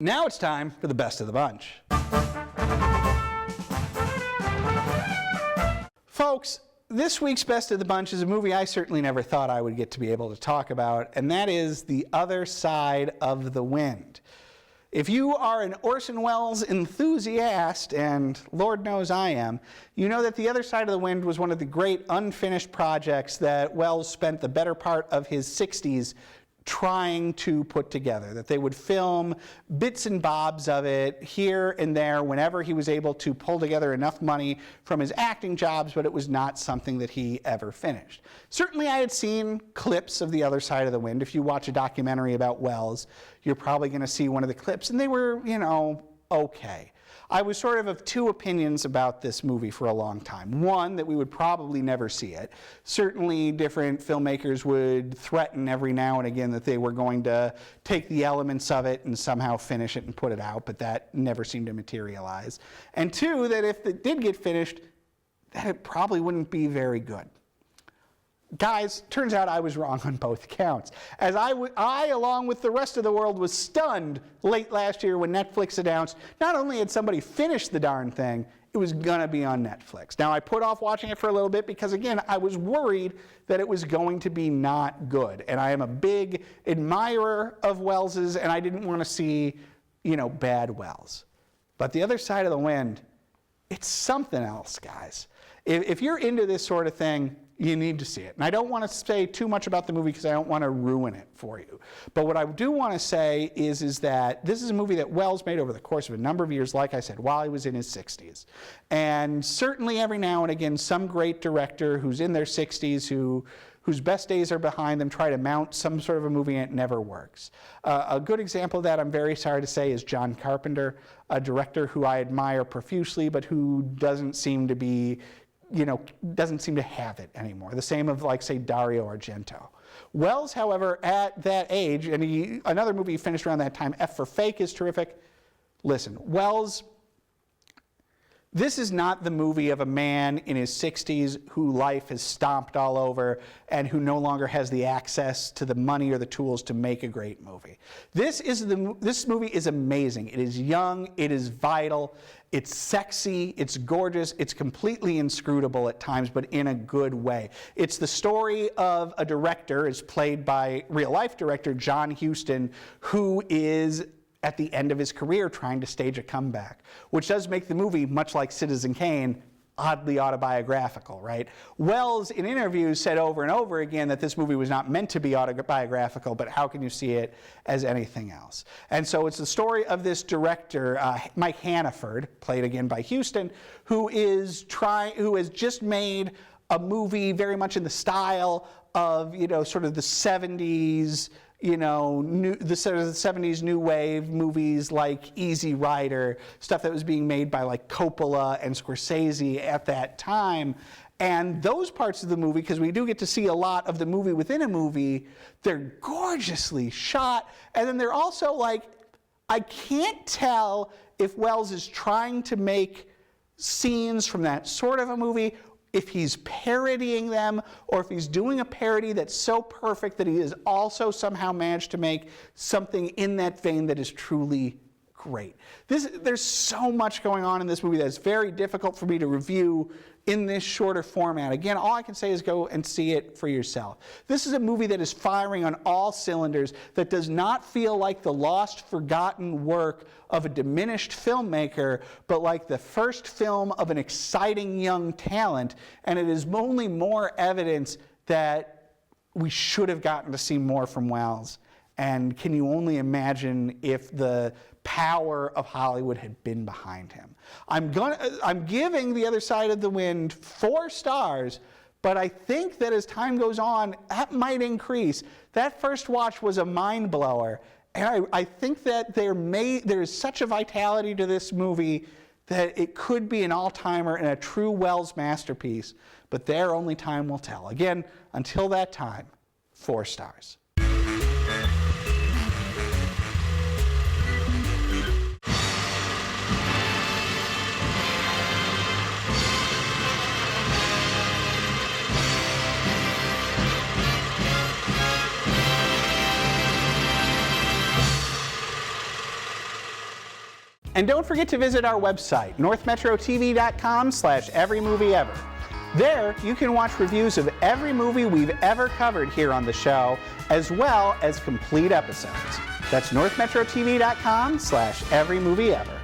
Now it's time for the best of the bunch. Folks, this week's best of the bunch is a movie I certainly never thought I would get to be able to talk about, and that is The Other Side of the Wind. If you are an Orson Welles enthusiast, and Lord knows I am, you know that The Other Side of the Wind was one of the great unfinished projects that Welles spent the better part of his 60s trying to put together, that they would film bits and bobs of it here and there whenever he was able to pull together enough money from his acting jobs, but it was not something that he ever finished. Certainly I had seen clips of The Other Side of the Wind. If you watch a documentary about Welles, you're probably going to see one of the clips, and they were, you know, okay. I was sort of two opinions about this movie for a long time. One, that we would probably never see it. Certainly different filmmakers would threaten every now and again that they were going to take the elements of it and somehow finish it and put it out, but that never seemed to materialize. And two, that if it did get finished, that it probably wouldn't be very good. Guys, turns out I was wrong on both counts. As I, along with the rest of the world, was stunned late last year when Netflix announced not only had somebody finished the darn thing, it was going to be on Netflix. Now, I put off watching it for a little bit because, again, I was worried that it was going to be not good. And I am a big admirer of Wells's, and I didn't want to see, you know, bad Welles. But The Other Side of the Wind, it's something else, guys. If you're into this sort of thing, you need to see it. And I don't want to say too much about the movie because I don't want to ruin it for you. But what I do want to say is that this is a movie that Welles made over the course of a number of years, like I said, while he was in his 60s. And certainly every now and again, some great director who's in their 60s, whose best days are behind them, try to mount some sort of a movie and it never works. A good example of that, I'm very sorry to say, is John Carpenter, a director who I admire profusely, but who doesn't seem to be, you know, doesn't seem to have it anymore. The same of, like, say, Dario Argento. Welles, however, at that age, and another movie he finished around that time, F for Fake, is terrific. Listen, Welles, this is not the movie of a man in his 60s who life has stomped all over and who no longer has the access to the money or the tools to make a great movie. This movie is amazing. It is young, it is vital, it's sexy, it's gorgeous, it's completely inscrutable at times, but in a good way. It's the story of a director, is played by real-life director John Huston, who is at the end of his career trying to stage a comeback, which does make the movie, much like Citizen Kane, oddly autobiographical, right? Welles, in interviews, said over and over again that this movie was not meant to be autobiographical, but how can you see it as anything else? And so it's the story of this director, Mike Hannaford, played again by Huston, who has just made a movie very much in the style of, you know, sort of the 70s, you know, the sort of the 70s new wave movies like Easy Rider, stuff that was being made by like Coppola and Scorsese at that time. And those parts of the movie, because we do get to see a lot of the movie within a movie, they're gorgeously shot. And then they're also like, I can't tell if Welles is trying to make scenes from that sort of a movie, if he's parodying them, or if he's doing a parody that's so perfect that he has also somehow managed to make something in that vein that is truly great. There's so much going on in this movie that's very difficult for me to review in this shorter format. Again, all I can say is go and see it for yourself. This is a movie that is firing on all cylinders, that does not feel like the lost, forgotten work of a diminished filmmaker, but like the first film of an exciting young talent, and it is only more evidence that we should have gotten to see more from Welles. And can you only imagine if the power of Hollywood had been behind him? I'm giving The Other Side of the Wind 4 stars, but I think that as time goes on, that might increase. That first watch was a mind blower, and I think that there is such a vitality to this movie that it could be an all-timer and a true Welles masterpiece, but there only time will tell. Again, until that time, 4 stars. And don't forget to visit our website, northmetrotv.com/everymovieever. There, you can watch reviews of every movie we've ever covered here on the show, as well as complete episodes. That's northmetrotv.com/everymovieever.